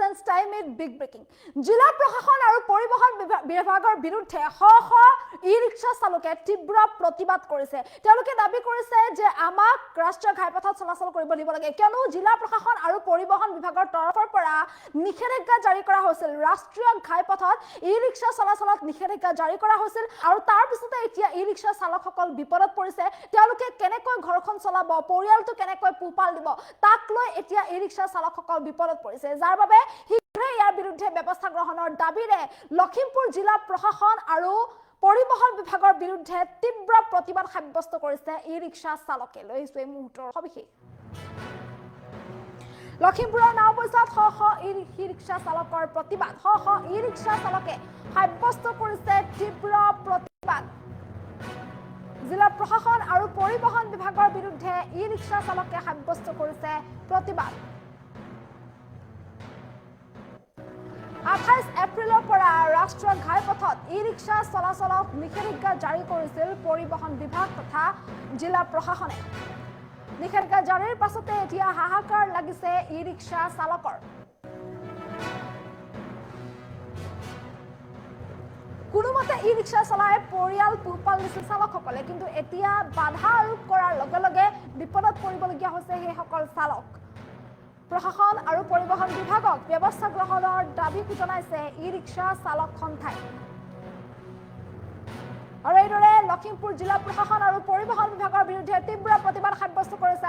presents time with big breaking. জিলা প্ৰশাসন আৰু পৰিবহণ বিভাগৰ বিৰুদ্ধে ই-ৰিক্সা চালকে তীব্ৰ প্ৰতিবাদ কৰিছে। তেওঁলোকে দাবী কৰিছে যে আমাক ৰাষ্ট্ৰীয় ঘাইপথত চলাচল কৰিব দিব লাগে, কিয়নো জিলা প্ৰশাসন আৰু পৰিবহণ বিভাগৰ তৰফৰ পৰা নিষেধাজ্ঞা জাৰি কৰা হৈছিল। ৰাষ্ট্ৰীয় ঘাইপথত ই-ৰিক্সা চলাচলত নিষেধাজ্ঞা জাৰি কৰা হৈছিল আৰু তাৰ পিছতে এতিয়া ই-ৰিক্সা চালকসকল বিপদত পৰিছে। তেওঁলোকে কেনেকৈ ঘৰখন চলাব, পৰিয়ালটো কেনেকৈ পোহপাল দিব, তাক লৈ এতিয়া ই-ৰিক্সা চালকসকল বিপদত পৰিছে, যাৰ বাবে শীঘ্ৰে ইয়াৰ বিৰুদ্ধে ব্যৱস্থা গ্ৰহণৰ দাবীৰে লখিমপুৰ জিলা প্ৰশাসন আৰু পৰিবহণ বিভাগৰ বিৰুদ্ধে তীব্ৰ প্ৰতিবাদ সাব্যস্ত কৰিছে ই-ৰিক্সা চালকে। লৈছো এই মুহূৰ্তৰ সবিশেষ। লখিমপুৰৰ নাওবৈচাত ই-ৰিক্সা চালকৰ প্ৰতিবাদ, ই-ৰিক্সা চালকে সাব্যস্ত কৰিছে তীব্ৰ প্ৰতিবাদ। জিলা প্ৰশাসন আৰু পৰিবহণ বিভাগৰ বিৰুদ্ধে ই-ৰিক্সা চালকে সাব্যস্ত কৰিছে প্ৰতিবাদ। 28 এপ্ৰিলৰ পৰা ৰাষ্ট্ৰীয় ঘাইপথত ই-ৰিক্সা চলাচলক নিষেধাজ্ঞা জাৰি কৰিছিল পৰিবহণ বিভাগ তথা জিলা প্ৰশাসনে। নিষেধাজ্ঞা জাৰিৰ পাছতে এতিয়া হাহাকাৰ লাগিছে ই-ৰিক্সা চালকৰ। কোনোমতে ই-ৰিক্সা চলাই পৰিয়াল পোহপাল দিছিল চালকসকলে, কিন্তু এতিয়া বাধা আৰোপ কৰাৰ লগে লগে বিপদত পৰিবলগীয়া হৈছে সেইসকল চালক। প্ৰশাসন আৰু পৰিবহণ বিভাগক ব্যৱস্থা গ্ৰহণৰ দাবী জনাইছে ই-ৰিক্সা চালক সন্থাই। আৰু এইদৰে লখিমপুৰ জিলা প্ৰশাসন আৰু পৰিবহণ বিভাগৰ বিৰুদ্ধে তীব্ৰ প্ৰতিবাদ সাব্যস্ত কৰিছে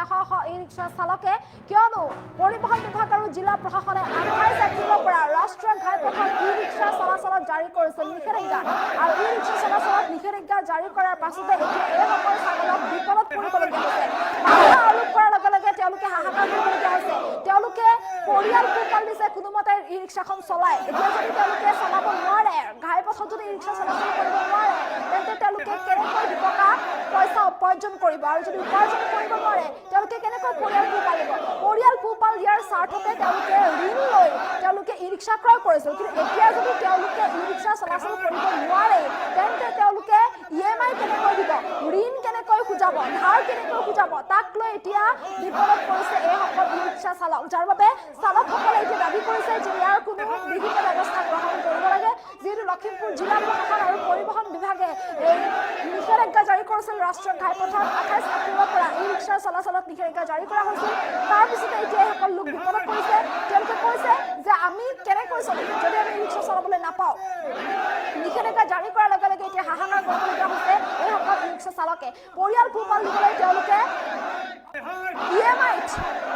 ই-ৰিক্সা চালকে, কিয়নো পৰিবহণ বিভাগ আৰু জিলা প্ৰশাসনে 28 এপ্ৰিলৰ পৰা ৰাষ্ট্ৰীয় ঘাইপথত ই-ৰিক্সা চলাচলত জাৰি কৰিছিল নিষেধাজ্ঞা, আৰু ই-ৰিক্সা চলাচলত নিষেধাজ্ঞা জাৰি কৰাৰ পাছতে এতিয়া এইসকল চালক বিপদত পৰিবলগীয়া হৈছে। বাধা আৰোপ কৰাৰ লগে লগে তেওঁলোকে হাহাকাৰ কৰিবলগীয়া হৈছে। তেওঁলোকে পৰিয়াল পোহপাল দিছে কোনোমতে ই-ৰিক্সাখন চলাই। এতিয়া যদি তেওঁলোকে চলাব নোৱাৰে, ঘাইপথত যদি ই-ৰিক্সা চলাচল কৰিব নোৱাৰে, তেন্তে তেওঁলোকে কেনেকৈ দুটকা পইচা উপাৰ্জন কৰিব, আৰু যদি উপাৰ্জন কৰিব নোৱাৰে তেওঁলোকে কেনেকৈ পৰিয়াল পোহপাল দিব। পৰিয়াল পোহপাল দিয়াৰ স্বাৰ্থতে তেওঁলোকে ঋণ লৈ তেওঁলোকে ই-ৰিক্সা ক্ৰয় কৰিছিল, কিন্তু এতিয়া যদি তেওঁলোকে ই-ৰিক্সা চলাচল কৰিব নোৱাৰে, তেন্তে তেওঁলোকে EMI কেনেকৈ দিব, ঋণ কেনেকৈ খুজাব, ধাৰ কেনেকৈ খুজাব, তাক লৈ এতিয়া বিপদত পৰিছে এইসকল ই-ৰিক্সা চালক, যাৰ বাবে চালকসকলে এতিয়া দাবী কৰিছে যে ইয়াৰ কোনো বিহিত ব্যৱস্থা গ্ৰহণ কৰিব লাগে। যিহেতু লখিমপুৰ জিলা প্ৰশাসন আৰু পৰিবহণ বিভাগে এই নিষেধাজ্ঞা জাৰি কৰিছিল ৰাষ্ট্ৰীয় ঘাইপথত 28 এপ্ৰিলৰ পৰা ই-ৰিক্সাৰ চলাচলত নিষেধাজ্ঞা জাৰি কৰা হৈছিল। তাৰপিছতে এতিয়া এইসকল লোক বিপদত পৰিছে। তেওঁলোকে কৈছে যে আমি কেনেকৈ চলিম যদি আমি ই-ৰিক্সা চলাবলৈ নাপাওঁ। নিষেধাজ্ঞা জাৰি কৰাৰ লগে লগে এতিয়া হাহাকাৰ কৰিবলগীয়া হৈছে এইসকল ই-ৰিক্সা চালকে। পৰিয়াল পোহপাল দিবলৈ তেওঁলোকে EMIত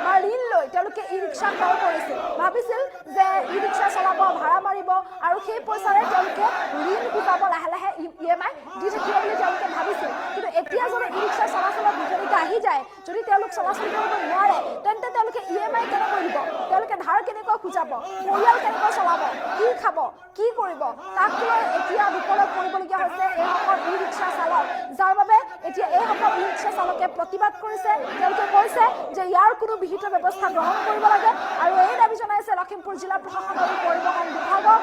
বা ঋণ লৈ তেওঁলোকে ই-ৰিক্সা ক্ৰয় কৰিছিল, ভাবিছিল যে ই-ৰিক্সা চলাব, ভাড়া মাৰিব আৰু সেই পইচাৰে তেওঁলোকে ঋণ খুজাব, লাহে লাহে EMI দি থাকিব বুলি তেওঁলোকে ভাবিছিল। কিন্তু এতিয়া যদি ই-ৰিক্সা চলাচলত নিষেধাজ্ঞা আহি যায়, যদি তেওঁলোক চলাচল কৰিব নোৱাৰে, তেন্তে তেওঁলোকে EMI কেনেকৈ দিব, তেওঁলোকে ধাৰ কেনেকৈ খুজাব, পৰিয়াল কেনেকৈ চলাব, কি খাব, কি কৰিব, তাক লৈ এতিয়া বিপদত পৰিবলগীয়া হৈছে এইসকল ই-ৰিক্সা চালক, যাৰ বাবে এতিয়া এইসকল ই-ৰিক্সা চালকে প্ৰতিবাদ কৰিছে। তেওঁলোকে কৈছে যে ইয়াৰ কোনো বিহিত ব্যৱস্থা গ্ৰহণ কৰিব লাগে, আৰু এই দাবী জনাইছে লখিমপুৰ জিলা প্ৰশাসন আৰু পৰিবহণ বিভাগক,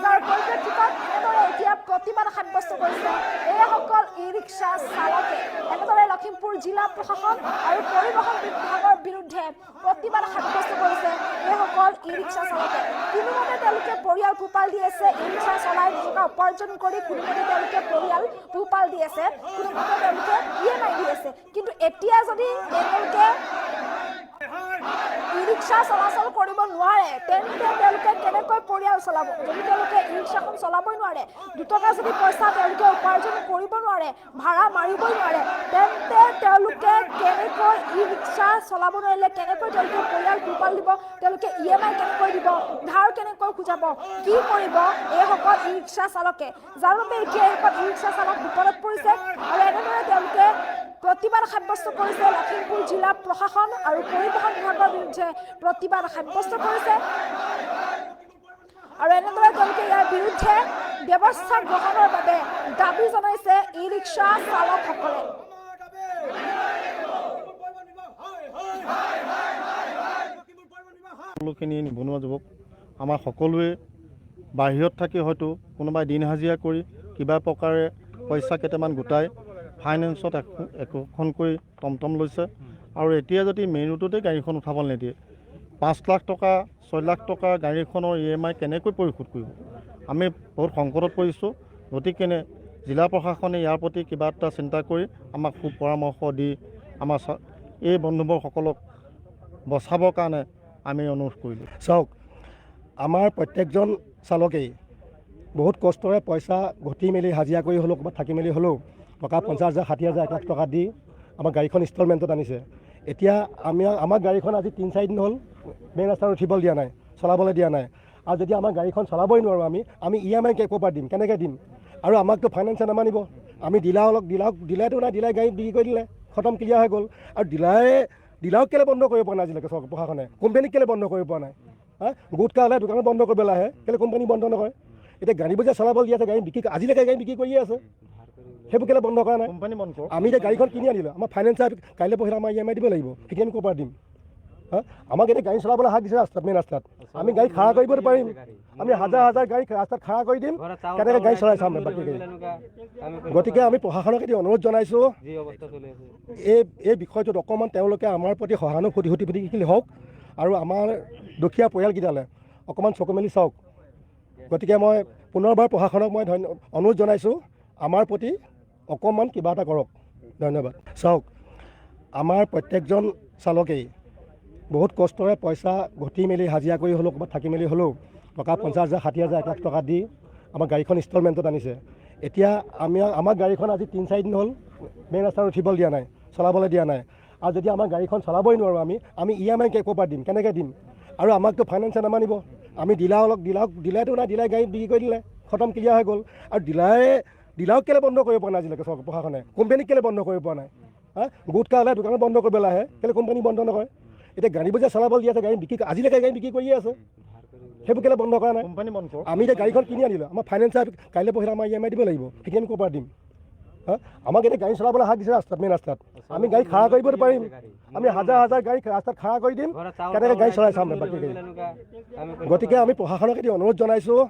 যাৰ পৰিপ্ৰেক্ষিতত এনেদৰে এতিয়া প্ৰতিবাদ সাব্যস্ত কৰিছে এইসকল ই-ৰিক্সা চালকে। এনেদৰে লখিমপুৰ জিলা প্ৰশাসন আৰু পৰিবহণ বিভাগৰ বিৰুদ্ধে প্ৰতিবাদ সাব্যস্ত কৰিছে এইসকল ই-ৰিক্সা চালকে। কোনোমতে তেওঁলোকে পৰিয়াল পোহপাল দি আছে, ই-ৰিক্সা চলাই দুটকা উপাৰ্জন কৰি কোনোমতে তেওঁলোকে পৰিয়াল পোহপাল দি আছে, কোনোমতে তেওঁলোকে EMI দি আছে। কিন্তু এতিয়া যদি তেওঁলোকে ই-ৰিক্সা চলাচল কৰিব নোৱাৰে, তেন্তে তেওঁলোকে কেনেকৈ পৰিয়াল চলাব। যদি তেওঁলোকে ই-ৰিক্সাখন চলাবই নোৱাৰে, দুটকা যদি পইচা তেওঁলোকে উপাৰ্জন কৰিব নোৱাৰে, ভাড়া মাৰিবই নোৱাৰে, তেন্তে তেওঁলোকে কেনেকৈ ই-ৰিক্সা চলাব নোৱাৰিলে কেনেকৈ তেওঁলোকে পৰিয়াল পোহপাল দিব, তেওঁলোকে EMI কেনেকৈ দিব, ধাৰ কেনেকৈ খুজাব, কি কৰিব এইসকল ই-ৰিক্সা চালকে, যাৰ বাবে এতিয়া এইসকল ই-ৰিক্সা চালক বিপদত পৰিছে। আৰু এনেদৰে তেওঁলোকে প্ৰতিবাদ সাব্যস্ত কৰিছে লখিমপুৰ জিলা প্ৰশাসন আৰু পৰিবহণ বিভাগৰ বিৰুদ্ধে প্ৰতিবাদ সাব্যস্ত কৰিছে, আৰু এনেদৰে তেওঁলোকে ইয়াৰ বিৰুদ্ধে ব্যৱস্থা গ্ৰহণৰ বাবে দাবী জনাইছে ই-ৰিক্সা চালকসকলে। সকলোখিনি নিবনুৱা যুৱক আমাৰ সকলোৱে বাহিৰত থাকি হয়তো কোনোবাই দিন হাজিৰা কৰি কিবা প্ৰকাৰে পইচা কেইটামান গোটাই ফাইনেন্সত একোখনকৈ টমটম লৈছে, আৰু এতিয়া যদি মেইন ৰোডতে গাড়ীখন উঠাবলৈ নিদিয়ে, 5 লাখ টকা 6 লাখ টকা গাড়ীখনৰ EMI কেনেকৈ পৰিশোধ কৰিব? আমি বহুত সংকটত পৰিছোঁ। গতিকে জিলা প্ৰশাসনে ইয়াৰ প্ৰতি কিবা এটা চিন্তা কৰি আমাক সুপৰামৰ্শ দি আমাৰ এই বন্ধুবৰ্গসকলক বচাবৰ কাৰণে আমি অনুৰোধ কৰিলোঁ। চাওক, আমাৰ প্ৰত্যেকজন চালকেই বহুত কষ্টৰে পইচা ঘটি মেলি হাজিৰা কৰি হ'লেও ক'ৰবাত থাকি মেলি হ'লেও টকা 50,000 60,000 1 লাখ টকা দি আমাৰ গাড়ীখন ইনষ্টলমেণ্টত আনিছে। এতিয়া আমাৰ গাড়ীখন আজি 3-4 দিন হ'ল মেইন ৰাস্তাত উঠিবলৈ দিয়া নাই, চলাবলৈ দিয়া নাই। আৰু যদি আমাৰ গাড়ীখন চলাবই নোৱাৰোঁ আমি EMI ক'ৰ পৰা দিম, কেনেকৈ দিম? আৰু আমাকতো ফাইনেন্সে নামানিব। আমি ডিলাৰটো নাই, ডিলাৰে গাড়ী বিক্ৰী কৰি দিলে, খতম, ক্লিয়াৰ হৈ গ'ল। আৰু ডিলাৰক কেলৈ বন্ধ কৰিব পৰা নাই আজিলৈকে প্ৰশাসনে? কোম্পানীক কেলৈ বন্ধ কৰিব পৰা নাই? গোটকা হ'লে দোকানত বন্ধ কৰিবলৈ আহে, কেলৈ কোম্পানী বন্ধ নকৰে? এতিয়া গাড়ীবোৰ যে চলাবলৈ দি আছে, গাড়ী বিক্ৰী আজিলৈকে গাড়ী বিক্ৰী কৰিয়ে আছে, সেইবোৰ কেলৈ বন্ধ কৰা নাই? কোম্পানী বন্ধ কৰক। আমি এতিয়া গাড়ীখন কিনি আনিলোঁ, আমাৰ ফাইনেন্সাৰ কাইলৈ পৰহিলৈ আমাৰ EMI দিব লাগিব, সেইখিনি আমি ক'ৰ পৰা দিম? আমাক এতিয়া গাড়ী চলাবলৈ হাক দিছে ৰাস্তাত, মেইন ৰাস্তাত। আমি গাড়ী খাৰা কৰিবতো পাৰিম, আমি হাজাৰ গাড়ী ৰাস্তাত খাৰা কৰি দিম, কেনেকৈ গাড়ী চলাই চাম বাকী গাড়ী। গতিকে আমি প্ৰশাসনক এতিয়া অনুৰোধ জনাইছোঁ, এই বিষয়টোত অকণমান তেওঁলোকে আমাৰ প্ৰতি সহানুভূতি হওক আৰু আমাৰ দুখীয়া পৰিয়ালকেইটালৈ অকণমান চকু মেলি চাওক। গতিকে মই পুনৰবাৰ প্ৰশাসনক মই অনুৰোধ জনাইছোঁ, আমাৰ প্ৰতি অকণমান কিবা এটা কৰক। ধন্যবাদ। চাওক, আমাৰ প্ৰত্যেকজন চালকেই বহুত কষ্টৰে পইচা ঘটি মেলি হাজিৰা কৰি হ'লেও ক'ৰবাত থাকি মেলি হ'লেও টকা 50,000 60,000 1 লাখ টকা দি আমাৰ গাড়ীখন ইনষ্টলমেণ্টত আনিছে। এতিয়া আমাৰ গাড়ীখন আজি 3-4 দিন হ'ল মেইন ৰাস্তাত উঠিবলৈ দিয়া নাই, চলাবলৈ দিয়া নাই। আৰু যদি আমাৰ গাড়ীখন চলাবই নোৱাৰোঁ আমি EMI ক'ৰ পৰা দিম, কেনেকৈ দিম? আৰু আমাকতো ফাইনেন্সে নামানিব। আমি ডিলাৰটো নাই, ডিলাৰে গাড়ী বিক্ৰী কৰি দিলে, খতম, ক্লিয়াৰ হৈ গ'ল। আৰু ডিলাৰক কেলৈ বন্ধ কৰিব পৰা নাই আজিলৈকে প্ৰশাসনে? কোম্পানীক কেলৈ বন্ধ কৰিব পৰা নাই? গোটকা হ'লে দোকানত বন্ধ কৰিবলৈ আহে, কেলৈ কোম্পানী বন্ধ নকৰে? এতিয়া গাড়ীবোৰ যে চলাবলৈ দি আছে, গাড়ী আজিলৈকে গাড়ী বিক্ৰী কৰিয়ে আছে, সেইবোৰ কেলৈ বন্ধ কৰা নাই? কোম্পানী বন্ধ কৰক। আমি এতিয়া গাড়ীখন কিনি আনিলোঁ, আমাৰ ফাইনেন্সাৰ কাইলৈ পৰহিলৈ আমাৰ EMI দিব লাগিব, সেইখিনি আমি ক'ৰ পৰা দিম? আমাক এতিয়া গাড়ী চলাবলৈ হাক দিছে ৰাস্তাত, মেইন ৰাস্তাত। আমি গাড়ী খাৰা কৰিবতো পাৰিম, আমি হাজাৰ গাড়ী ৰাস্তাত খাৰা কৰি দিম, কেনেকৈ গাড়ী চলাই চাম বাকী গাড়ী। গতিকে আমি প্ৰশাসনক এতিয়া অনুৰোধ জনাইছোঁ,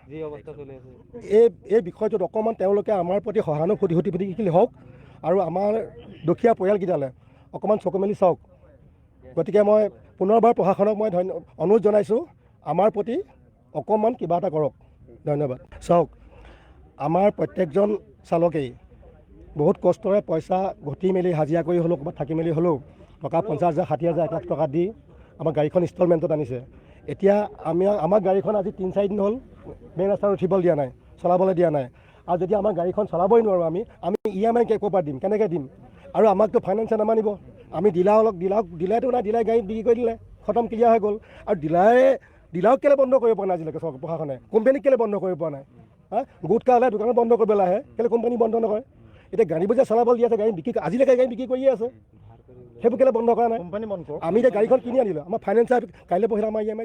এই বিষয়টোত অকণমান তেওঁলোকে আমাৰ প্ৰতি সহানুভূতি হওক আৰু আমাৰ দুখীয়া পৰিয়ালকেইটালৈ অকণমান চকু মেলি চাওক। গতিকে মই পুনৰবাৰ প্ৰশাসনক মই অনুৰোধ জনাইছোঁ, আমাৰ প্ৰতি অকণমান কিবা এটা কৰক। ধন্যবাদ। চাওক, আমাৰ প্ৰত্যেকজন চালকেই বহুত কষ্টৰে পইচা ঘটি মেলি হাজিৰা কৰি হ'লেও ক'ৰবাত থাকি মেলি হ'লেও টকা 50,000 60,000 1 লাখ টকা দি আমাৰ গাড়ীখন ইনষ্টলমেণ্টত আনিছে। এতিয়া আমাৰ গাড়ীখন আজি 3-4 দিন হ'ল মেইন ৰাস্তাত উঠিবলৈ দিয়া নাই, চলাবলৈ দিয়া নাই। আৰু যদি আমাৰ গাড়ীখন চলাবই নোৱাৰোঁ আমি EMI ক'ৰ পৰা দিম, কেনেকৈ দিম? আৰু আমাকতো ফাইনেন্সে নামানিব। আমি ডিলাৰটো নাই, ডিলাৰে গাড়ী বিক্ৰী কৰি দিলে, খতম, ক্লিয়াৰ হৈ গ'ল। আৰু ডিলাৰক কেলৈ বন্ধ কৰিব পৰা নাই আজিলৈকে প্ৰশাসনে? কোম্পানীক কেলৈ বন্ধ কৰিব পৰা নাই? গোটকা হ'লে দোকানত বন্ধ কৰিবলৈ আহে, কেলৈ কোম্পানী বন্ধ নকৰে? এতিয়া গাড়ীবোৰ যে চলাবলৈ দি আছে, গাড়ী আজিলৈকে গাড়ী বিক্ৰী কৰিয়ে আছে, সেইবোৰ কেলৈ বন্ধ কৰা নাই? কোম্পানী বন্ধ কৰক। আমি এতিয়া গাড়ীখন কিনি আনিলোঁ, আমাৰ ফাইনেন্সাৰ কাইলৈ পৰহিলৈ আমাৰ EMI